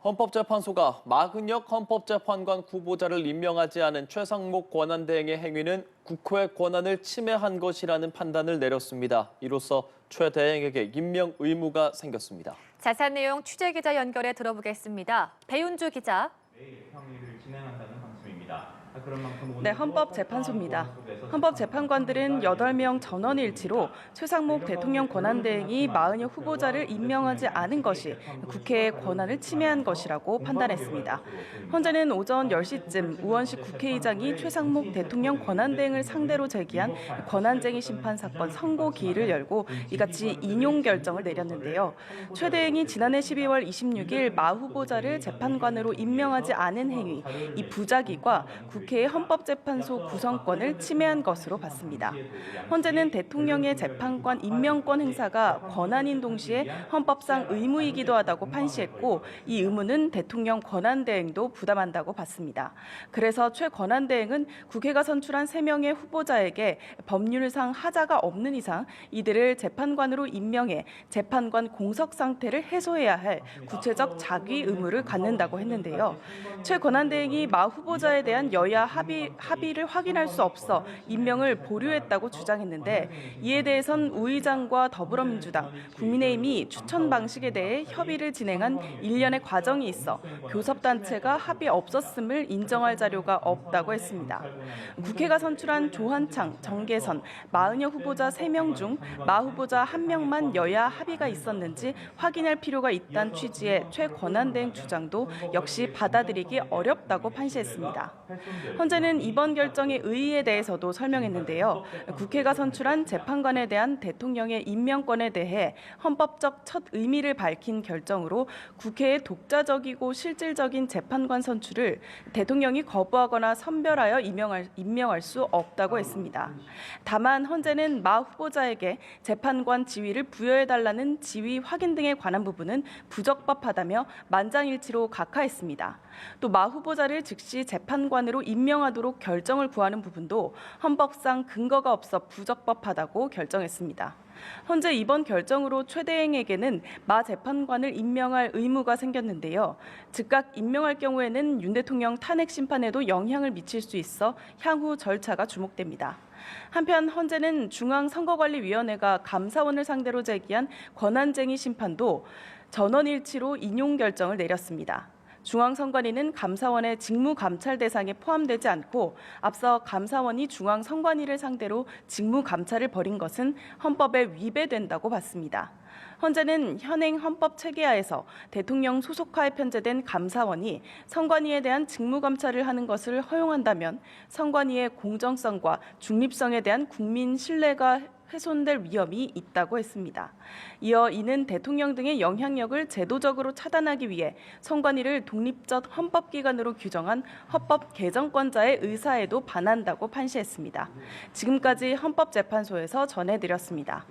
헌법재판소가 마근혁 헌법재판관 후보자를 임명하지 않은 최상목 권한대행의 행위는 국회 권한을 침해한 것이라는 판단을 내렸습니다. 이로써 최 대행에게 임명 의무가 생겼습니다. 자세한 내용 취재기자 연결해 들어보겠습니다. 배윤주 기자. 내일 평의를 진행한다는 방침입니다. 네, 헌법재판소입니다. 헌법재판관들은 8명 전원일치로 최상목 대통령 권한대행이 마은혁 후보자를 임명하지 않은 것이 국회의 권한을 침해한 것이라고 판단했습니다. 현재는 오전 10시쯤 우원식 국회의장이 최상목 대통령 권한대행을 상대로 제기한 권한쟁의 심판 사건 선고 기일을 열고 이같이 인용 결정을 내렸는데요. 최 대행이 지난해 12월 26일 마 후보자를 재판관으로 임명하지 않은 행위, 이 부작위가 국회의 헌법재판소 구성권을 침해한 것으로 봤습니다. 현재는 대통령의 재판관 임명권 행사가 권한인 동시에 헌법상 의무이기도 하다고 판시했고 이 의무는 대통령 권한대행도 부담한다고 봤습니다. 그래서 최 권한대행은 국회가 선출한 3명의 후보자에게 법률상 하자가 없는 이상 이들을 재판관으로 임명해 재판관 공석 상태를 해소해야 할 구체적 자기 의무를 갖는다고 했는데요. 최 권한대행이 마 후보자에 대한 여야 합의를 확인할 수 없어 임명을 보류했다고 주장했는데 이에 대해선 우 의장과 더불어민주당, 국민의힘이 추천 방식에 대해 협의를 진행한 일련의 과정이 있어 교섭단체가 합의 없었음을 인정할 자료가 없다고 했습니다. 국회가 선출한 조한창, 정계선, 마은혁 후보자 3명 중 마 후보자 1명만 여야 합의가 있었는지 확인할 필요가 있다는 취지의 최 권한대행 주장도 역시 받아들이기 어렵다고 판시했습니다. 현재는 이번 결정의 의의에 대해서도 설명했는데요. 국회가 선출한 재판관에 대한 대통령의 임명권에 대해 헌법적 첫 의미를 밝힌 결정으로 국회의 독자적이고 실질적인 재판관 선출을 대통령이 거부하거나 선별하여 임명할 수 없다고 했습니다. 다만 현재는 마 후보자에게 재판관 지위를 부여해달라는 지위 확인 등에 관한 부분은 부적법하다며 만장일치로 각하했습니다. 또 마 후보자를 즉시 재판관으로 임명하도록 결정을 구하는 부분도 헌법상 근거가 없어 부적법하다고 결정했습니다. 현재 이번 결정으로 최 대행에게는 마 재판관을 임명할 의무가 생겼는데요. 즉각 임명할 경우에는 윤 대통령 탄핵 심판에도 영향을 미칠 수 있어 향후 절차가 주목됩니다. 한편 현재는 중앙선거관리위원회가 감사원을 상대로 제기한 권한쟁의 심판도 전원일치로 인용 결정을 내렸습니다. 중앙선관위는 감사원의 직무감찰 대상에 포함되지 않고 앞서 감사원이 중앙선관위를 상대로 직무감찰을 벌인 것은 헌법에 위배된다고 봤습니다. 현재는 현행 헌법 체계하에서 대통령 소속하에 편제된 감사원이 선관위에 대한 직무감찰을 하는 것을 허용한다면 선관위의 공정성과 중립성에 대한 국민 신뢰가 훼손될 위험이 있다고 했습니다. 이어 이는 대통령 등의 영향력을 제도적으로 차단하기 위해 선관위를 독립적 헌법기관으로 규정한 헌법 개정권자의 의사에도 반한다고 판시했습니다. 지금까지 헌법재판소에서 전해드렸습니다.